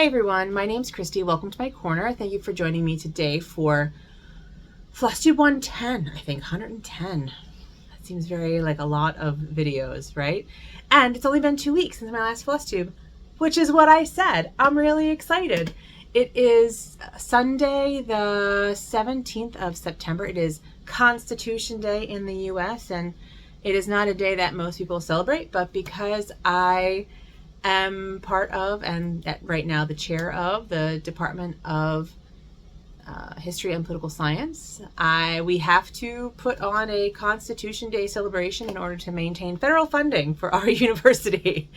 everyone, my name's Christy. Welcome to my corner. Thank you for joining me today for Flosstube 110, I think 110. That seems very like a lot of videos, right? And it's only been 2 weeks since my last Flosstube, which is what I said. I'm really excited. It is Sunday, the 17th of September. It is Constitution Day in the US, and it is not a day that most people celebrate, but because I am part of, and right now the chair of, the Department of History and Political Science, we have to put on a Constitution Day celebration in order to maintain federal funding for our university.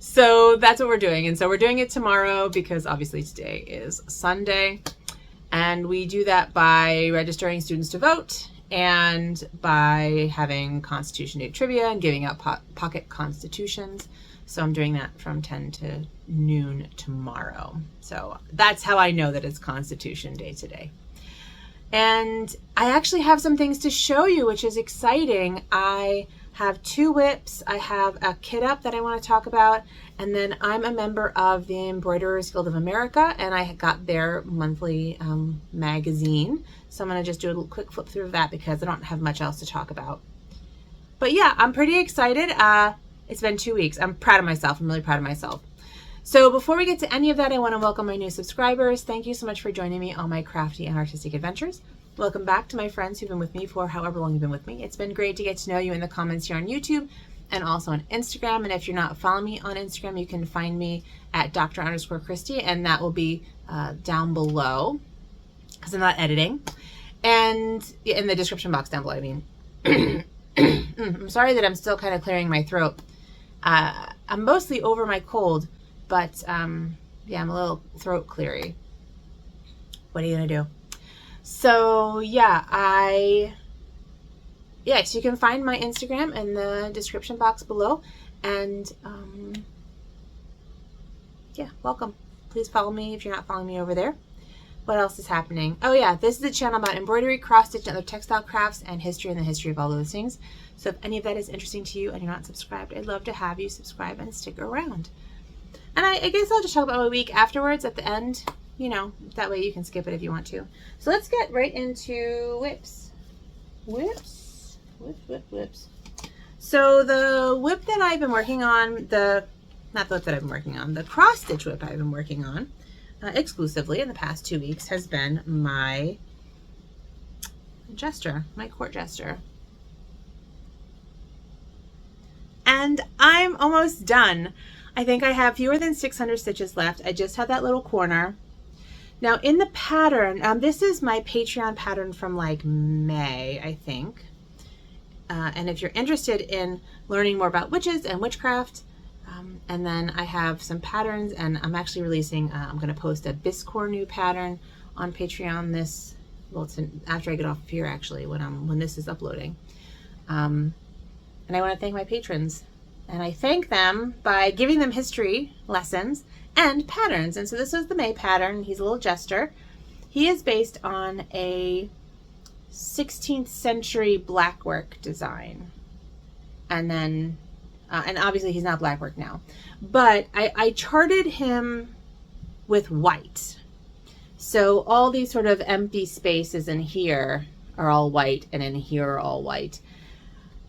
So that's what we're doing. And so we're doing it tomorrow because obviously today is Sunday. And we do that by registering students to vote and by having Constitution Day trivia and giving out pocket constitutions. So I'm doing that from 10 to noon tomorrow. So that's how I know that it's Constitution Day today. And I actually have some things to show you, which is exciting. I have 2 whips. I have a kit up that I want to talk about. And then I'm a member of the Embroiderers Guild of America, and I got their monthly magazine. So I'm going to just do a quick flip through of that because I don't have much else to talk about. But yeah, I'm pretty excited. It's been 2 weeks. I'm proud of myself. I'm really proud of myself. So before we get to any of that, I want to welcome my new subscribers. Thank you so much for joining me on my crafty and artistic adventures. Welcome back to my friends who've been with me for however long you've been with me. It's been great to get to know you in the comments here on YouTube and also on Instagram. And if you're not following me on Instagram, you can find me at Dr_Christy, and that will be down below because I'm not editing. And in the description box down below, I mean. I'm sorry that I'm still kind of clearing my throat. I'm mostly over my cold, but yeah, I'm a little throat cleary. What are you gonna do? So yeah, so you can find my Instagram in the description box below, and yeah, welcome. Please follow me if you're not following me over there. What else is happening? Oh yeah, this is the channel about embroidery, cross stitch, and other textile crafts, and history and the history of all those things. So if any of that is interesting to you and you're not subscribed, I'd love to have you subscribe and stick around. And I guess I'll just talk about my week afterwards at the end. You know, that way you can skip it if you want to. So let's get right into whips. Whips. So the whip that I've been working on, the cross stitch whip I've been working on exclusively in the past 2 weeks has been my jester, my court jester. And I'm almost done. I think I have fewer than 600 stitches left. I just have that little corner. Now in the pattern, this is my Patreon pattern from like May, I think. And if you're interested in learning more about witches and witchcraft, and then I have some patterns, and I'm actually releasing, I'm going to post a Biscore new pattern on Patreon after I get off of here actually, when this is uploading. And I want to thank my patrons. And I thank them by giving them history lessons and patterns. And so this is the May pattern. He's a little jester. He is based on a 16th century blackwork design. And then, and obviously he's not blackwork now, but I charted him with white. So all these sort of empty spaces in here are all white, and in here are all white.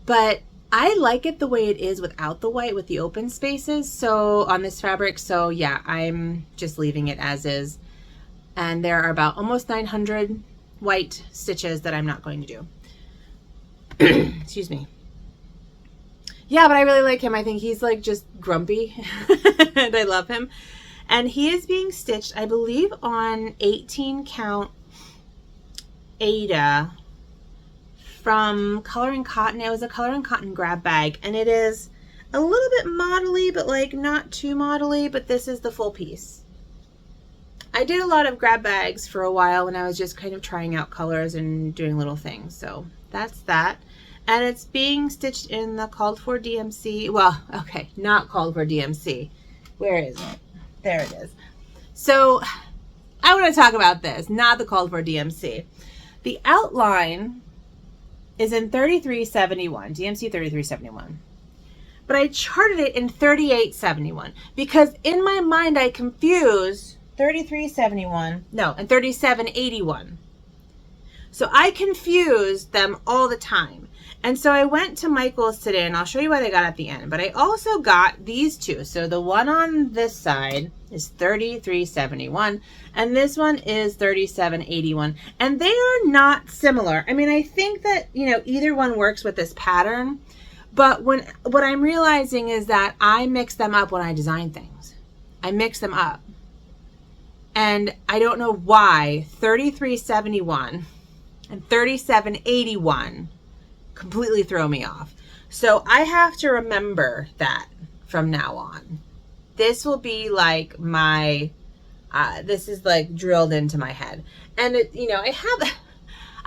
But I like it the way it is without the white, with the open spaces. So on this fabric, so yeah, I'm just leaving it as is. And there are about almost 900 white stitches that I'm not going to do. Excuse me. Yeah, but I really like him. I think he's like just grumpy and I love him. And he is being stitched, I believe, on 18 count Aida from Color and Cotton. It was a Color and Cotton grab bag, and it is a little bit modelly, but like not too modelly, but this is the full piece. I did a lot of grab bags for a while when I was just kind of trying out colors and doing little things. So that's that. And it's being stitched in the called for DMC. Well, okay, not called for DMC. Where is it? There it is. So I want to talk about this, not the called for DMC. The outline is in 3371, DMC 3371. but I charted it in 3871 because in my mind I confused 3371, no, and 3781. So I confused them all the time. And so I went to Michael's today, and I'll show you what I got at the end. But I also got these two. So the one on this side is 3371, and this one is 3781. And they are not similar. I mean, I think that, you know, either one works with this pattern. But what I'm realizing is that I mix them up when I design things. I mix them up. And I don't know why 3371 and 3781 completely throw me off. So I have to remember that from now on. This will be like my, this is like drilled into my head. And it, you know, I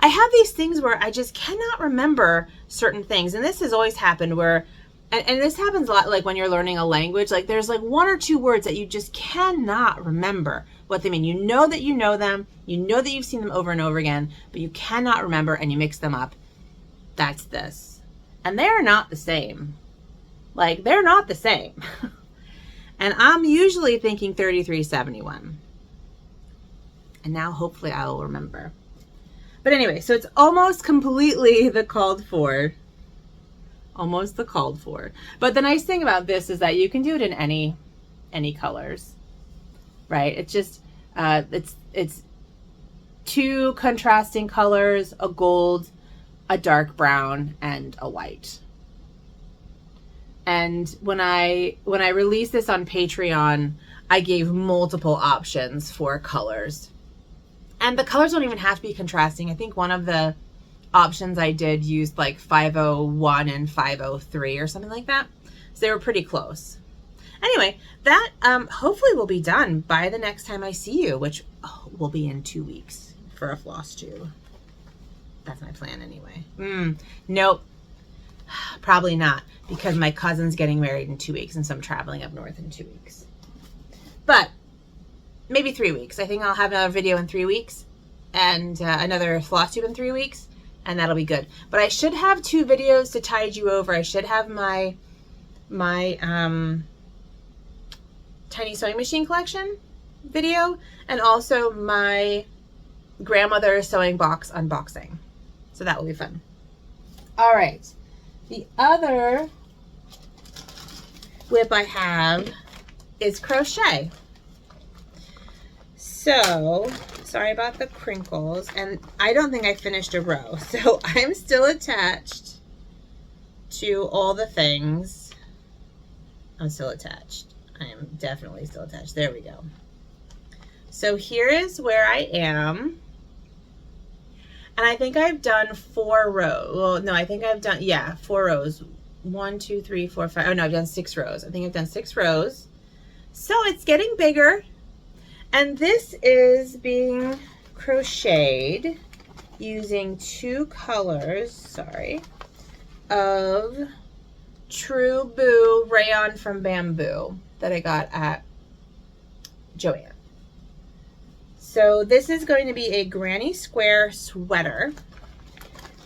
have these things where I just cannot remember certain things. And this has always happened where, and this happens a lot, like when you're learning a language, like there's like one or two words that you just cannot remember what they mean. You know that you know them, you know that you've seen them over and over again, but you cannot remember, and you mix them up. That's this. And they're not the same. Like, they're not the same. And I'm usually thinking 3371. And now hopefully I will remember. But anyway, so it's almost completely the called for. Almost the called for. But the nice thing about this is that you can do it in any colors. Right? It's just it's two contrasting colors, a gold, a dark brown, and a white. And when I released this on Patreon, I gave multiple options for colors. And the colors don't even have to be contrasting. I think one of the options I did used like 501 and 503 or something like that. So they were pretty close. Anyway, that hopefully will be done by the next time I see you, which will be in 2 weeks for a Flosstube. That's my plan anyway. Nope. Probably not, because my cousin's getting married in 2 weeks, and so I'm traveling up north in 2 weeks. But maybe 3 weeks. I think I'll have another video in 3 weeks and another Flosstube in 3 weeks, and that'll be good. But I should have 2 videos to tide you over. I should have my tiny sewing machine collection video, and also my grandmother's sewing box unboxing. So that will be fun. All right. The other whip I have is crochet. So, sorry about the crinkles. And I don't think I finished a row. So I'm still attached to all the things. I'm still attached. I am definitely still attached. There we go. So here is where I am. And I think I've done 4 rows. Well, no, I think I've done, 4 rows. 1, 2, 3, 4, 5. Oh, no, I've done 6 rows. I think I've done 6 rows. So it's getting bigger. And this is being crocheted using 2 colors, of True Boo rayon from Bamboo that I got at Joann. So this is going to be a granny square sweater,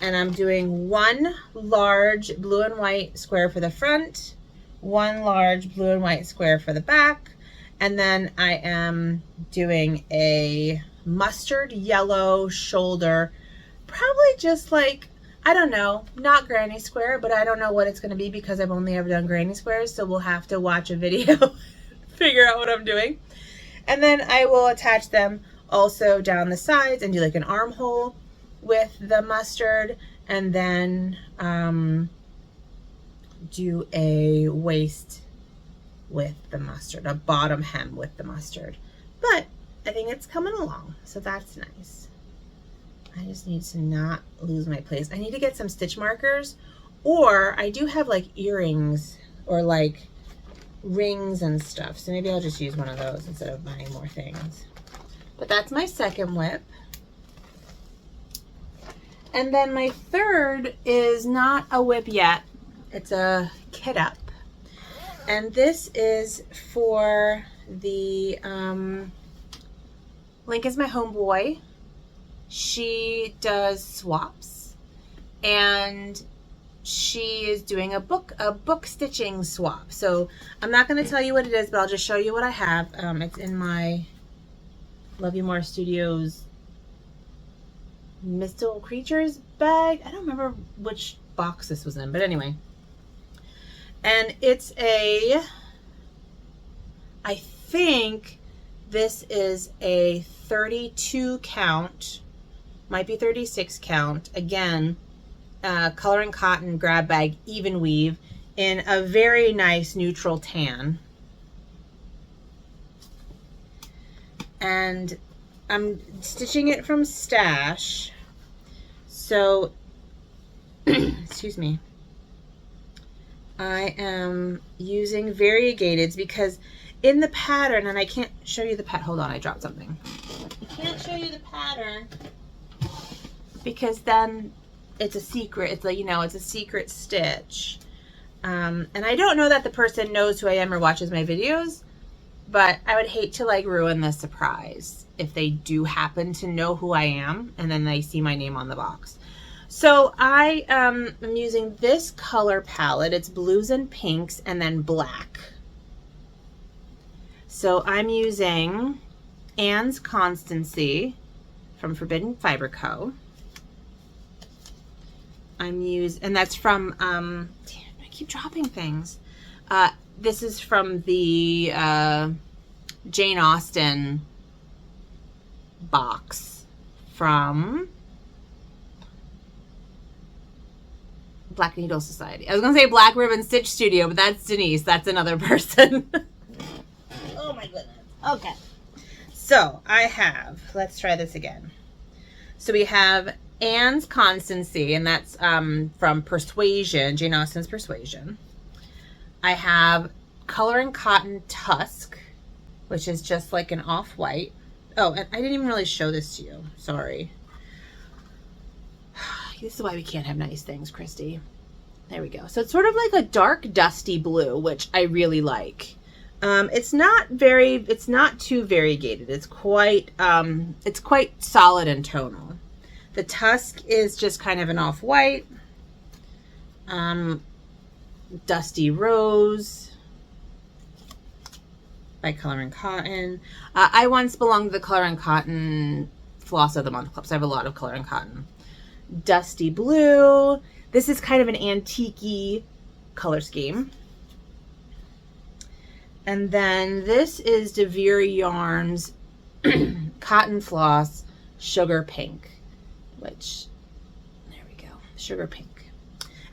and I'm doing 1 large blue and white square for the front, 1 large blue and white square for the back, and then I am doing a mustard yellow shoulder, probably just like, I don't know, not granny square, but I don't know what it's going to be because I've only ever done granny squares, so we'll have to watch a video, figure out what I'm doing. And then I will attach them also down the sides and do like an armhole with the mustard, and then do a waist with the mustard, a bottom hem with the mustard. But I think it's coming along, so that's nice. I just need to not lose my place. I need to get some stitch markers, or I do have like earrings or like rings and stuff, so maybe I'll just use one of those instead of buying more things. But that's my second whip. And then my third is not a whip yet. It's a kit up. And this is for the, Link is my homeboy. She does swaps, and she is doing a book stitching swap. So I'm not going to tell you what it is, but I'll just show you what I have. It's in my Love You More Studios Mystical Creatures bag. I don't remember which box this was in, but anyway. And it's a, I think this is a 32 count, might be 36 count. Again, Coloring Cotton grab bag, even weave, in a very nice neutral tan. And I'm stitching it from stash. So, excuse me. I am using variegateds because in the pattern, and I can't show you the hold on, I dropped something. I can't show you the pattern because then it's a secret. It's like, you know, it's a secret stitch. And I don't know that the person knows who I am or watches my videos, but I would hate to like ruin the surprise if they do happen to know who I am and then they see my name on the box. So I am using this color palette. It's blues and pinks and then black. So I'm using Anne's Constancy from Forbidden Fiber Co. And that's from, damn, I keep dropping things. This is from the Jane Austen box from Black Needle Society. I was gonna say Black Ribbon Stitch Studio, but that's Denise. That's another person. Oh my goodness. Okay. So I have, let's try this again. So we have Anne's Constancy, and that's from Persuasion, Jane Austen's Persuasion. I have Coloring Cotton Tusk, which is just like an off-white. Oh, and I didn't even really show this to you. Sorry. This is why we can't have nice things, Christy. There we go. So it's sort of like a dark dusty blue, which I really like. It's not too variegated. It's quite solid and tonal. The tusk is just kind of an off-white, Dusty Rose by Coloring Cotton. I once belonged to the Coloring Cotton Floss of the Month Club, so I have a lot of Coloring Cotton. Dusty Blue. This is kind of an antique-y color scheme. And then this is DeVere Yarns Cotton Floss Sugar Pink, which, there we go, Sugar Pink.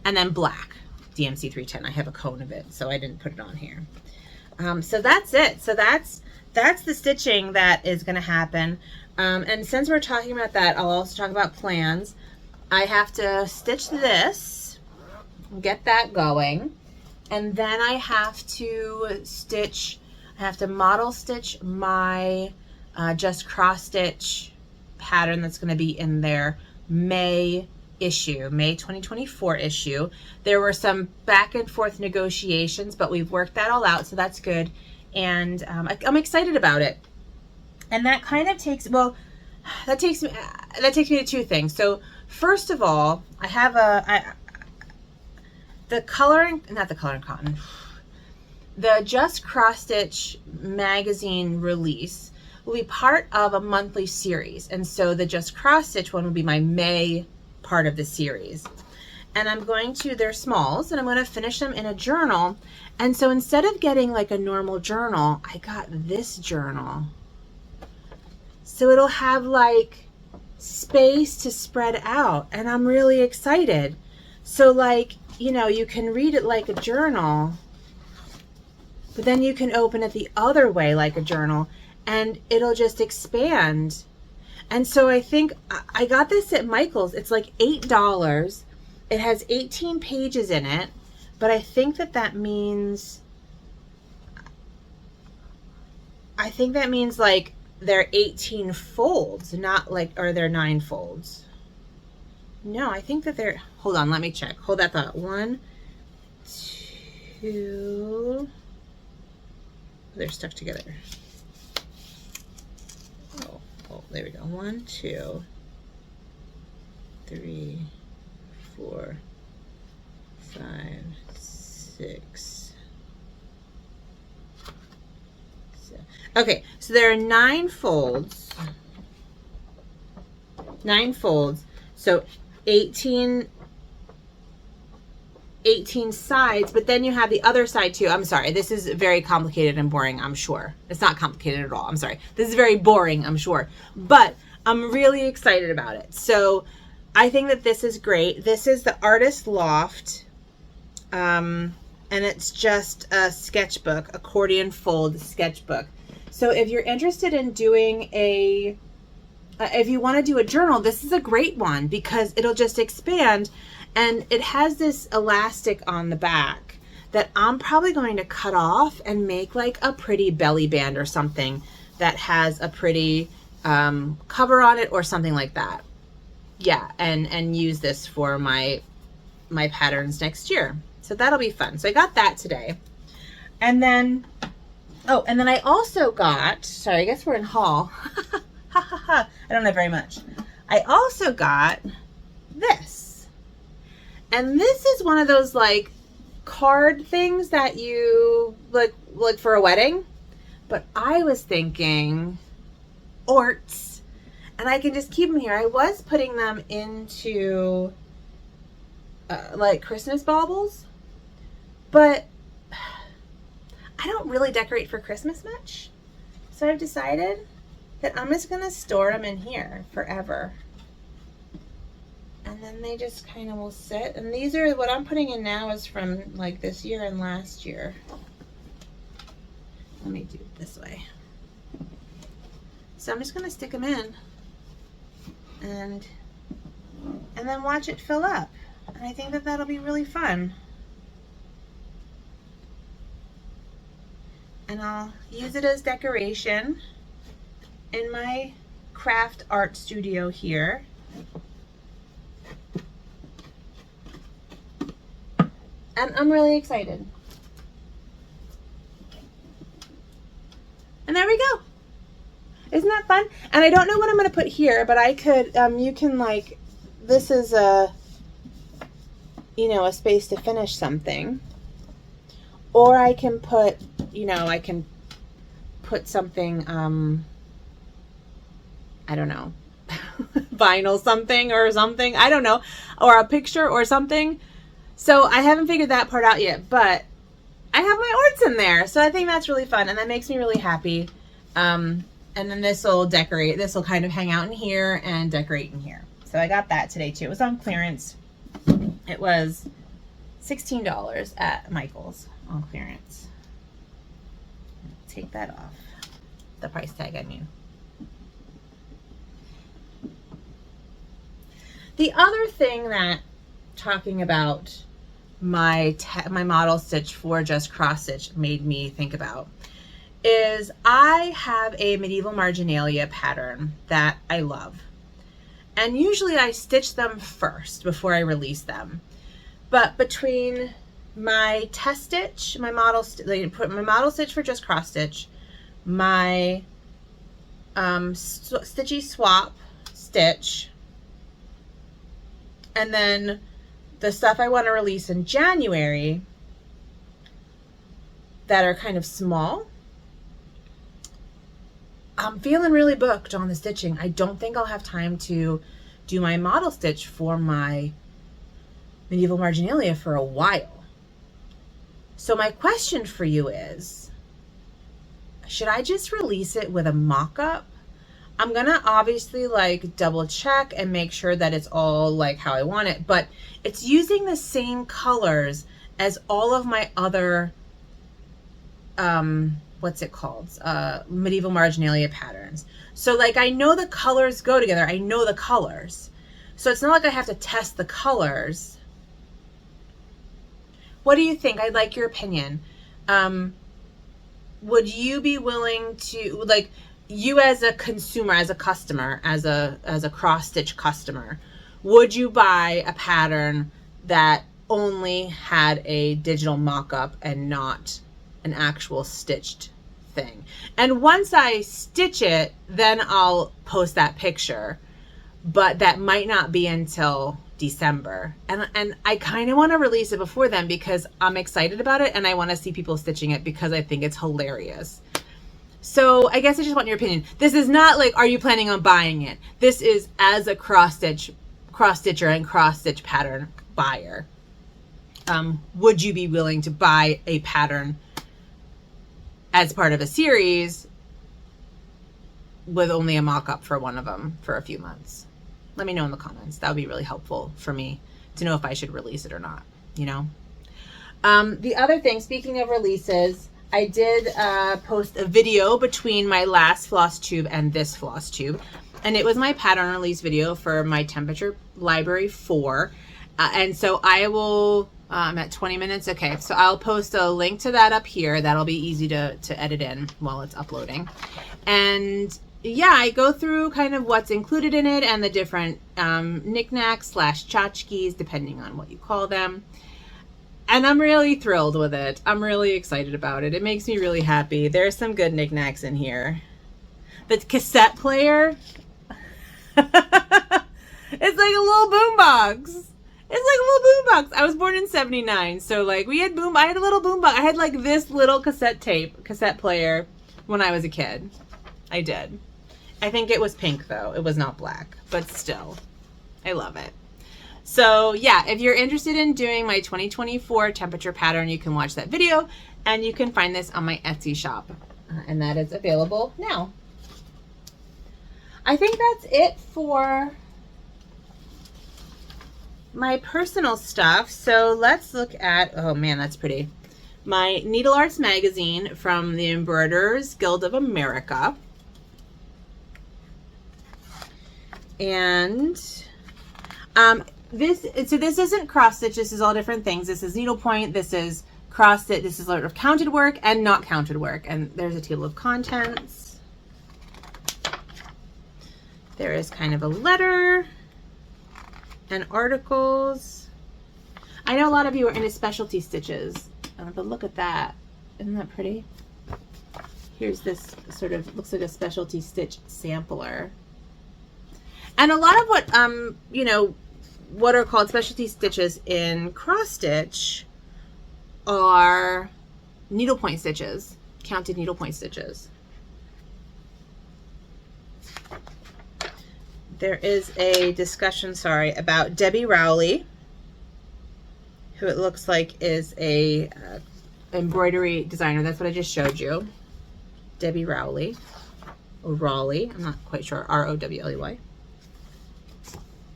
And then black, DMC 310. I have a cone of it, so I didn't put it on here. So that's it. So that's the stitching that is going to happen. And since we're talking about that, I'll also talk about plans. I have to stitch this, get that going, and then I have to model stitch my just cross stitch pattern that's going to be in their May issue, May 2024 issue. There were some back and forth negotiations, but we've worked that all out, so that's good. And I'm excited about it. And that kind of takes, well, that takes me to two things. So first of all, I have the Just Cross Stitch magazine release will be part of a monthly series. And so the Just Cross Stitch one will be my May part of the series. And I'm going to, they're smalls, and I'm going to finish them in a journal. And so instead of getting like a normal journal, I got this journal. So it'll have like space to spread out, and I'm really excited. So like, you know, you can read it like a journal, but then you can open it the other way like a journal, and it'll just expand. And so I think I got this at Michael's. It's like $8. It has 18 pages in it, but I think that means, like they're 18 folds, not like, or they're 9 folds. No, I think that they're, hold on, let me check. Hold that thought. 1, 2, they're stuck together. Oh, there we go. 1, 2, 3, 4, 5, 6, 7. Okay, so there are 9 folds. 9 folds. So 18 sides, but then you have the other side too. I'm sorry, this is very complicated and boring, I'm sure. It's not complicated at all, I'm sorry. This is very boring, I'm sure. But I'm really excited about it. So I think that this is great. This is the Artist Loft, and it's just a sketchbook, accordion fold sketchbook. So if you're interested in doing if you want to do a journal, this is a great one because it'll just expand. And it has this elastic on the back that I'm probably going to cut off and make like a pretty belly band or something that has a pretty cover on it or something like that. Yeah, and use this for my patterns next year. So that'll be fun. So I got that today. And then, oh, and then I also got, sorry, I guess we're in haul. Ha ha ha, I don't have very much. I also got this. And this is one of those like card things that you like for a wedding. But I was thinking orts, and I can just keep them here. I was putting them into like Christmas baubles, but I don't really decorate for Christmas much. So I've decided that I'm just gonna store them in here forever. And then they just kind of will sit. And these are, what I'm putting in now is from like this year and last year. Let me do it this way. So I'm just gonna stick them in and then watch it fill up. And I think that that'll be really fun. And I'll use it as decoration in my craft art studio here. And I'm really excited. And there we go. Isn't that fun? And I don't know what I'm going to put here, but I could, you can like, this is a, you know, a space to finish something. Or I can put, you know, I can put something, I don't know, vinyl something or something, I don't know, or a picture or something. So I haven't figured that part out yet, but I have my orts in there. So I think that's really fun, and that makes me really happy. And then this will decorate, this will kind of hang out in here and decorate in here. So I got that today too. It was on clearance. It was $16 at Michael's on clearance. Take that off. The price tag, I mean. The other thing that, talking about my model stitch for just cross stitch made me think about is I have a medieval marginalia pattern that I love, and usually I stitch them first before I release them. But between my test stitch, my model stitch for just cross stitch, my stitchy swap stitch, and then the stuff I want to release in January that are kind of small, I'm feeling really booked on the stitching. I don't think I'll have time to do my model stitch for my medieval marginalia for a while. So my question for you is, should I just release it with a mock-up? I'm gonna obviously like double check and make sure that it's all like how I want it, but it's using the same colors as all of my other, what's it called? Medieval marginalia patterns. So like I know the colors go together. I know the colors. So it's not like I have to test the colors. What do you think? I'd like your opinion. Would you be willing to, like, you as a consumer, as a customer, as a cross stitch customer, would you buy a pattern that only had a digital mock-up and not an actual stitched thing? And once I stitch it, then I'll post that picture, but that might not be until December. And I kind of want to release it before then because I'm excited about it and I want to see people stitching it because I think it's hilarious. So I guess I just want your opinion. This is not like, are you planning on buying it? This is as a cross stitcher and cross stitch pattern buyer. Would you be willing to buy a pattern as part of a series with only a mock-up for one of them for a few months? Let me know in the comments. That would be really helpful for me to know if I should release it or not, you know? The other thing, speaking of releases, I did post a video between my last Flosstube and this Flosstube, and it was my pattern release video for my Temperature Library 4. And so I will, I'm at 20 minutes. Okay, so I'll post a link to that up here. That'll be easy to edit in while it's uploading. And yeah, I go through kind of what's included in it and the different knickknacks / tchotchkes, depending on what you call them. And I'm really thrilled with it. I'm really excited about it. It makes me really happy. There's some good knickknacks in here. The cassette player. It's like a little boombox. It's like a little boombox. I was born in 79, so like I had a little boombox. I had like this little cassette player when I was a kid. I did. I think it was pink though. It was not black, but still, I love it. So yeah, if you're interested in doing my 2024 temperature pattern, you can watch that video and you can find this on my Etsy shop. And that is available now. I think that's it for my personal stuff. So let's look at, oh man, that's pretty. My Needle Arts magazine from the Embroiderers Guild of America. And this isn't cross stitch. This is all different things. This is needlepoint. This is cross stitch. This is sort of counted work and not counted work. And there's a table of contents. There is kind of a letter and articles. I know a lot of you are into specialty stitches, but look at that. Isn't that pretty? Here's this sort of, looks like a specialty stitch sampler. And a lot of what, you know, what are called specialty stitches in cross stitch are needlepoint stitches, counted needlepoint stitches. There is a discussion, sorry, about Debbie Rowley, who it looks like is a embroidery designer. That's what I just showed you. Debbie Rowley, or Rowley, I'm not quite sure, R-O-W-L-E-Y.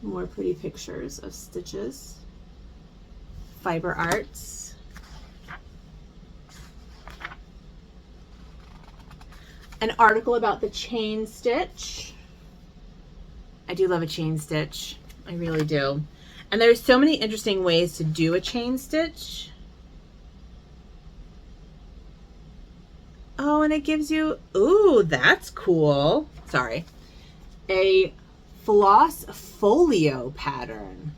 More pretty pictures of stitches. Fiber arts. An article about the chain stitch. I do love a chain stitch. I really do. And there's so many interesting ways to do a chain stitch. Oh, and it gives you, ooh, that's cool. Sorry. A floss folio pattern.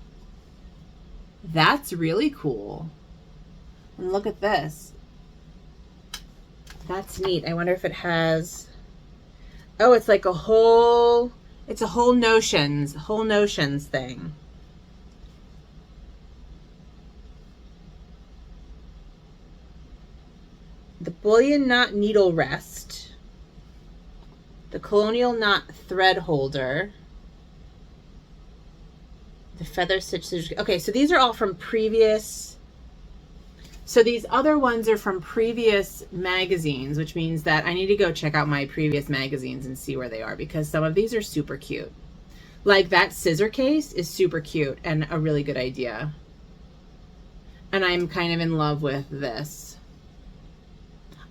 That's really cool. And look at this. That's neat. I wonder if it has, oh, it's like a whole, it's a whole notions thing. The bullion knot needle rest. The colonial knot thread holder. The feather stitch. Okay, so these are all from previous. So these other ones are from previous magazines, which means that I need to go check out my previous magazines and see where they are, because some of these are super cute. Like that scissor case is super cute and a really good idea. And I'm kind of in love with this.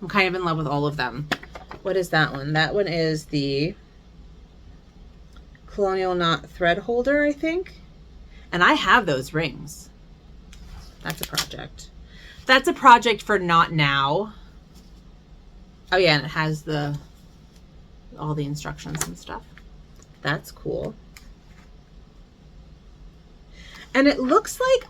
I'm kind of in love with all of them. What is that one? That one is the colonial knot thread holder, I think. And I have those rings. That's a project. That's a project for not now. Oh yeah, and it has all the instructions and stuff. That's cool. And it looks like,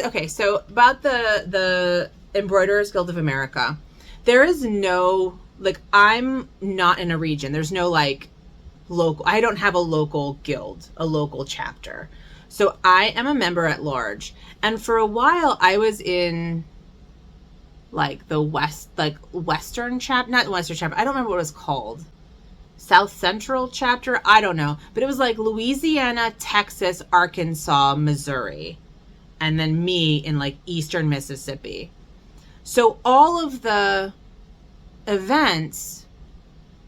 okay, so about the Embroiderers Guild of America, there is no, like, I'm not in a region. There's no like local, I don't have a local guild, a local chapter. So I am a member at large. And for a while I was in like the Western chapter, not Western chapter. I don't remember what it was called. South Central chapter. I don't know. But it was like Louisiana, Texas, Arkansas, Missouri. And then me in like Eastern Mississippi. So all of the events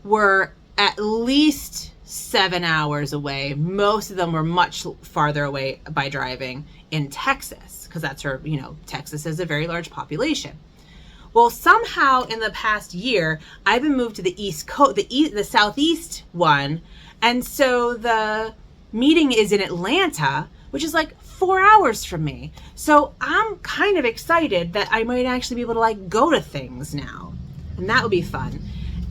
were at least 7 hours away. Most of them were much farther away by driving in Texas, because that's where, you know, Texas is a very large population. Well, somehow in the past year, I've been moved to the East Coast, the Southeast one. And so the meeting is in Atlanta, which is like 4 hours from me. So I'm kind of excited that I might actually be able to like go to things now. And that would be fun.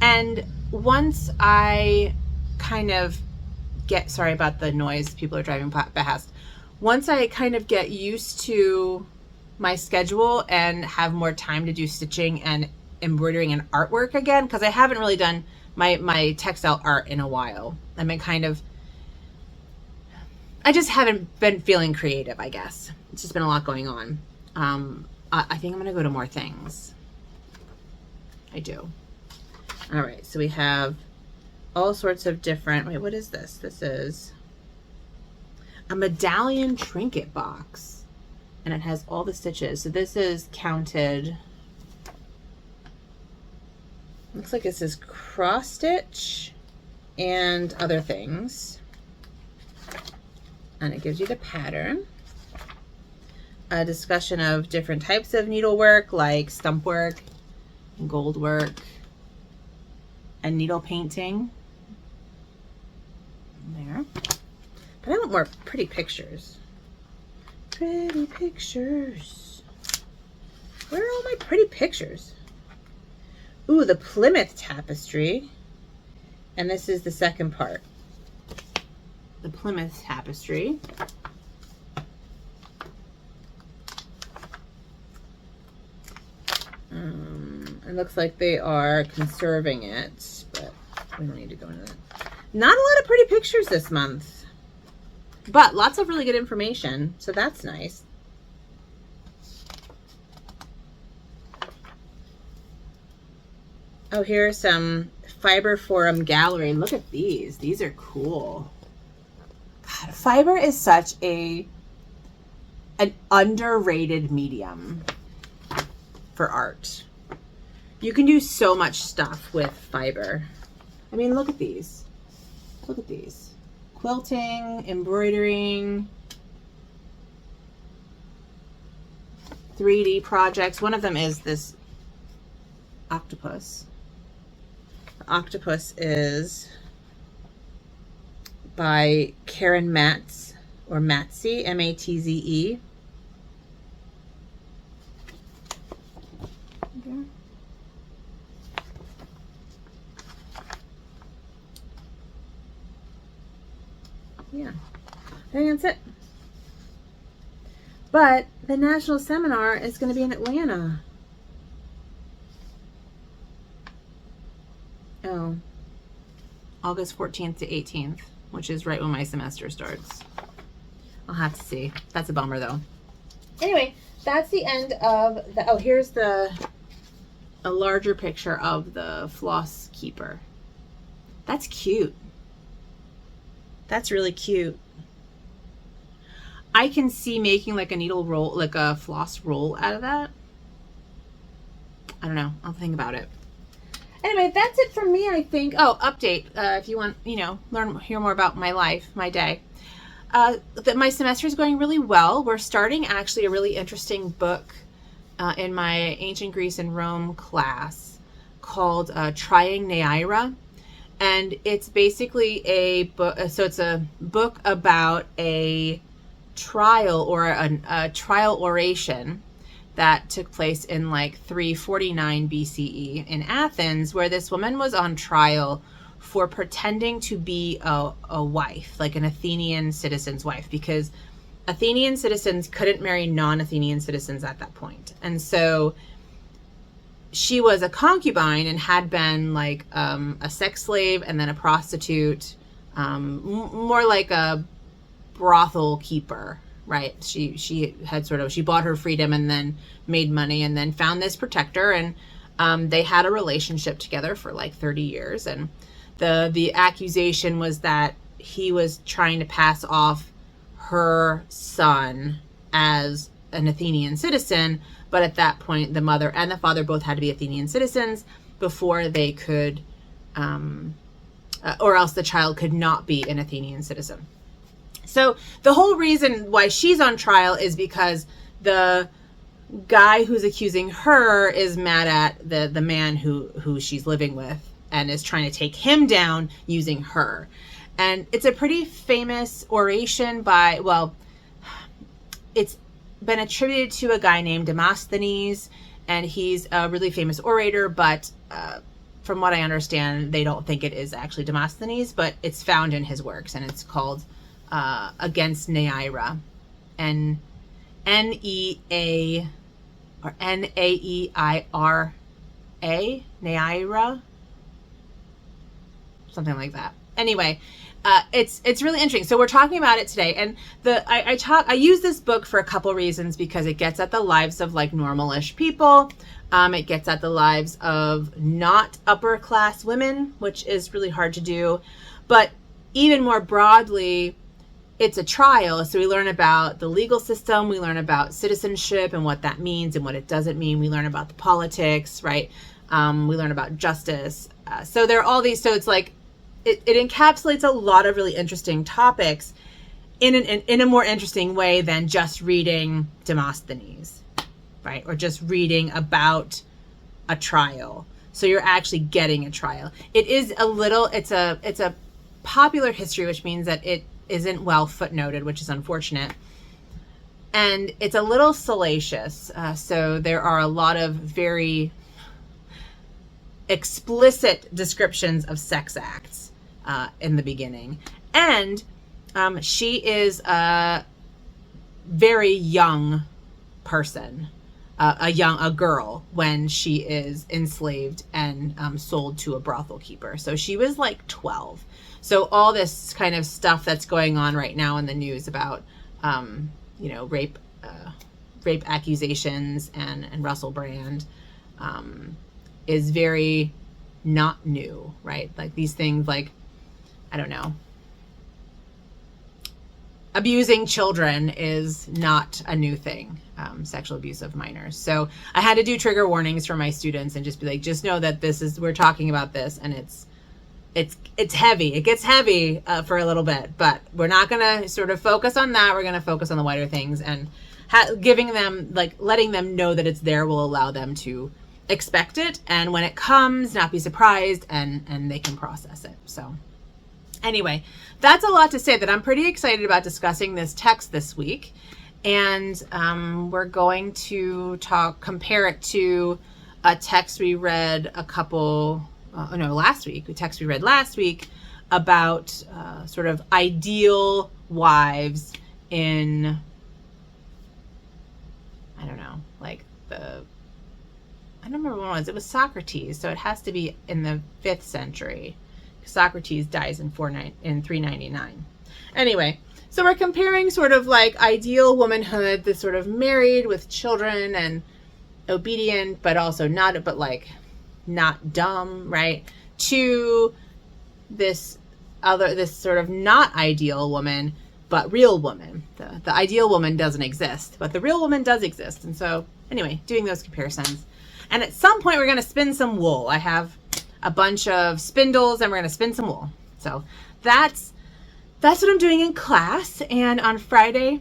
And once I kind of get, sorry about the noise, people are driving past. Once I kind of get used to my schedule and have more time to do stitching and embroidering and artwork again, because I haven't really done my textile art in a while. I've been kind of, I just haven't been feeling creative, I guess. It's just been a lot going on. I think I'm gonna go to more things. I do. All right, so we have all sorts of different, wait, what is this? This is a medallion trinket box. And it has all the stitches. So this is counted. Looks like this is cross stitch and other things. And it gives you the pattern. A discussion of different types of needlework, like stump work and gold work and needle painting. There. But I want more pretty pictures. Pretty pictures. Where are all my pretty pictures? Ooh, the Plymouth tapestry. And this is the second part. The Plymouth tapestry. It looks like they are conserving it, but we don't need to go into that. Not a lot of pretty pictures this month, but lots of really good information, so that's nice. Oh, here's some Fiber Forum Gallery. Look at these. These are cool. God, fiber is such an underrated medium for art. You can do so much stuff with fiber. I mean, look at these. Look at these. Quilting, embroidering, 3D projects. One of them is this octopus. The octopus is by Karen Matz, or Matze, M-A-T-Z-E. Okay. Yeah, I think that's it. But the national seminar is going to be in Atlanta. Oh, August 14th to 18th, which is right when my semester starts. I'll have to see. That's a bummer though. Anyway, that's the end of the, oh, here's a larger picture of the floss keeper. That's cute. That's really cute. I can see making like a needle roll, like a floss roll out of that. I don't know. I'll think about it. Anyway, that's it from me, I think. Oh, update. If you want, you know, hear more about my life, my day. My semester is going really well. We're starting actually a really interesting book in my Ancient Greece and Rome class called Trying Neaira. And it's basically a book, so it's a book about a trial or a trial oration that took place in like 349 BCE in Athens, where this woman was on trial for pretending to be a wife, like an Athenian citizen's wife, because Athenian citizens couldn't marry non-Athenian citizens at that point. And so she was a concubine and had been like a sex slave and then a prostitute, more like a brothel keeper, right? She had sort of, she bought her freedom and then made money and then found this protector, and they had a relationship together for like 30 years. And the accusation was that he was trying to pass off her son as an Athenian citizen, but at that point the mother and the father both had to be Athenian citizens before they could, or else the child could not be an Athenian citizen. So the whole reason why she's on trial is because the guy who's accusing her is mad at the man who she's living with and is trying to take him down using her. And it's a pretty famous oration by, well, it's been attributed to a guy named Demosthenes, and he's a really famous orator, but from what I understand, they don't think it is actually Demosthenes, but it's found in his works, and it's called Against Neaira, N-E-A or N-A-E-I-R-A, Neaira, something like that. Anyway, it's really interesting. So we're talking about it today, and I use this book for a couple reasons, because it gets at the lives of like normal-ish people. It gets at the lives of not upper class women, which is really hard to do. But even more broadly, it's a trial. So we learn about the legal system, we learn about citizenship and what that means and what it doesn't mean. We learn about the politics, right? We learn about justice. So there are all these, so it's like, it encapsulates a lot of really interesting topics in a more interesting way than just reading Demosthenes, right? Or just reading about a trial. So you're actually getting a trial. It is a little, it's a popular history, which means that it isn't well footnoted, which is unfortunate. And it's a little salacious. So there are a lot of very explicit descriptions of sex acts in the beginning. And she is a very young person, a girl, when she is enslaved and sold to a brothel keeper. So she was like 12. So all this kind of stuff that's going on right now in the news about, rape accusations and Russell Brand is very not new, right? Like these things, like, I don't know, abusing children is not a new thing, sexual abuse of minors. So I had to do trigger warnings for my students and just be like, just know that we're talking about this, and it's heavy. It gets heavy for a little bit, but we're not going to sort of focus on that. We're going to focus on the wider things, and giving them, like, letting them know that it's there will allow them to expect it, and when it comes, not be surprised, and they can process it. So anyway, that's a lot to say that I'm pretty excited about discussing this text this week. And we're going to compare it to a text we read last week, a text we read last week about sort of ideal wives in, I don't know, like I don't remember when it was Socrates, so it has to be in the 5th century. Socrates dies in 399. Anyway, so we're comparing sort of like ideal womanhood, this sort of married with children and obedient, but also not dumb, right? To this sort of not ideal woman, but real woman. The ideal woman doesn't exist, but the real woman does exist. And so anyway, doing those comparisons. And at some point we're going to spin some wool. I have a bunch of spindles and we're going to spin some wool. So that's what I'm doing in class. And on Friday,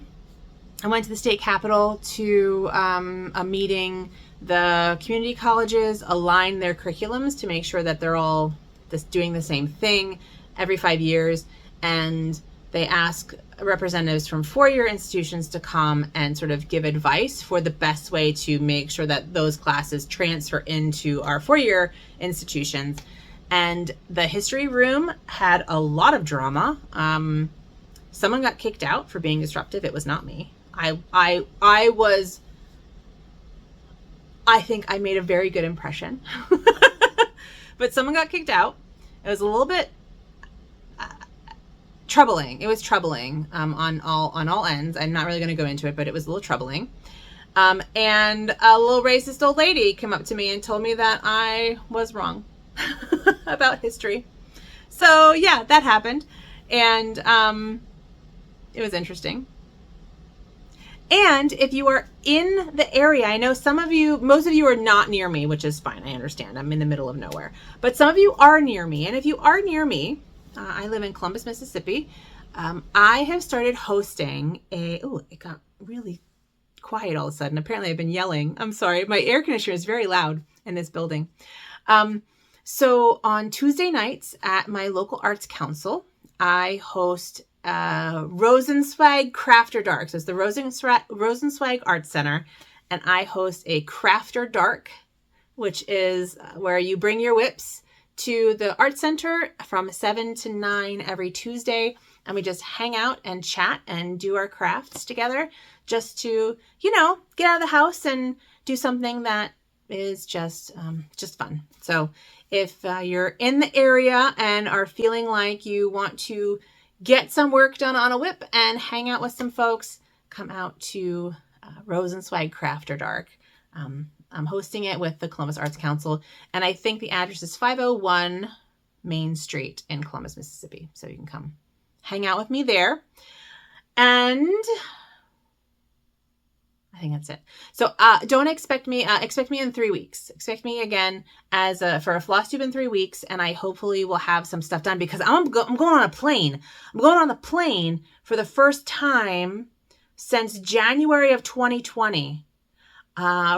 I went to the state capitol to a meeting. The community colleges align their curriculums to make sure that they're all doing the same thing every 5 years. And they ask representatives from four-year institutions to come and sort of give advice for the best way to make sure that those classes transfer into our four-year institutions. And the history room had a lot of drama. Someone got kicked out for being disruptive. It was not me. I think I made a very good impression. But someone got kicked out. It was a little bit troubling. It was troubling on all ends. I'm not really going to go into it, but it was a little troubling. And a little racist old lady came up to me and told me that I was wrong about history. So yeah, that happened. And it was interesting. And if you are in the area, I know most of you are not near me, which is fine. I understand. I'm in the middle of nowhere. But some of you are near me. And if you are near me, I live in Columbus, Mississippi. I have started hosting it got really quiet all of a sudden. Apparently I've been yelling. I'm sorry. My air conditioner is very loud in this building. So on Tuesday nights at my local arts council, I host Rosenzweig Crafter Dark. So it's the Rosenzweig Arts Center, and I host a Crafter Dark, which is where you bring your whips to the art center from 7 to 9 every Tuesday, and we just hang out and chat and do our crafts together, just to, get out of the house and do something that is just fun. So if you're in the area and are feeling like you want to get some work done on a whip and hang out with some folks, come out to Rosenzweig Crafter Dark. I'm hosting it with the Columbus Arts Council, and I think the address is 501 Main Street in Columbus, Mississippi. So you can come hang out with me there. And I think that's it. So don't expect me in 3 weeks. Expect me again for a Flosstube in 3 weeks, and I hopefully will have some stuff done, because I'm going on a plane. I'm going on the plane for the first time since January of 2020.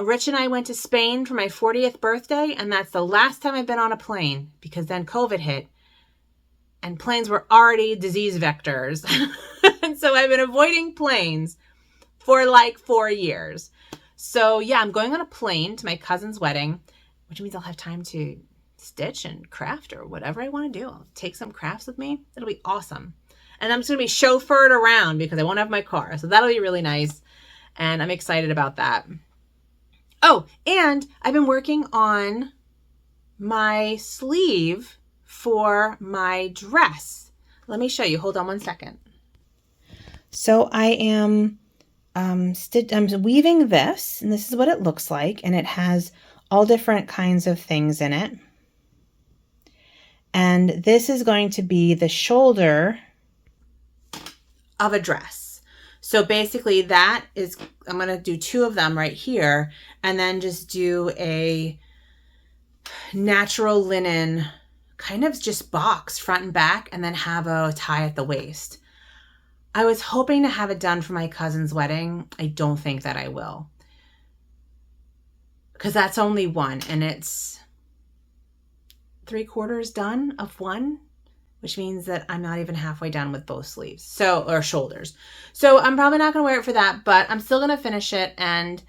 Rich and I went to Spain for my 40th birthday, and that's the last time I've been on a plane, because then COVID hit and planes were already disease vectors. And so I've been avoiding planes for like 4 years. So yeah, I'm going on a plane to my cousin's wedding, which means I'll have time to stitch and craft or whatever I want to do. I'll take some crafts with me. It'll be awesome. And I'm just going to be chauffeured around because I won't have my car. So that'll be really nice. And I'm excited about that. Oh, and I've been working on my sleeve for my dress. Let me show you. Hold on one second. So I am I'm weaving this, and this is what it looks like, and it has all different kinds of things in it. And this is going to be the shoulder of a dress. So basically I'm going to do 2 of them right here, and then just do a natural linen kind of just box front and back, and then have a tie at the waist. I was hoping to have it done for my cousin's wedding. I don't think that I will, because that's only one, and it's 3/4 done of one, which means that I'm not even halfway done with both sleeves, or shoulders. So I'm probably not going to wear it for that, but I'm still going to finish it. And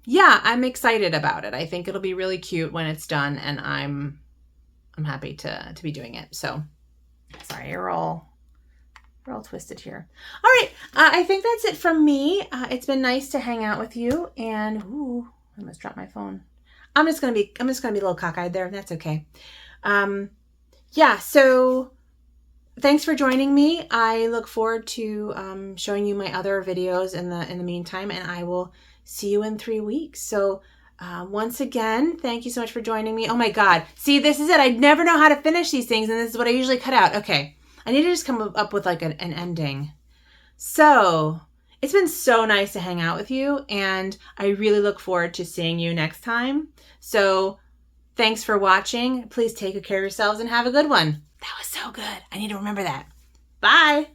yeah, I'm excited about it. I think it'll be really cute when it's done, and I'm happy to be doing it. So sorry, we're all twisted here. All right, I think that's it from me. It's been nice to hang out with you, and I almost dropped my phone. I'm just gonna be a little cockeyed there. That's okay. Yeah. So thanks for joining me. I look forward to showing you my other videos in the meantime, and I will see you in 3 weeks. So once again, thank you so much for joining me. Oh my God. See, this is it. I never know how to finish these things, and this is what I usually cut out. Okay. I need to just come up with like an ending. So it's been so nice to hang out with you, and I really look forward to seeing you next time. So thanks for watching. Please take good care of yourselves and have a good one. That was so good. I need to remember that. Bye.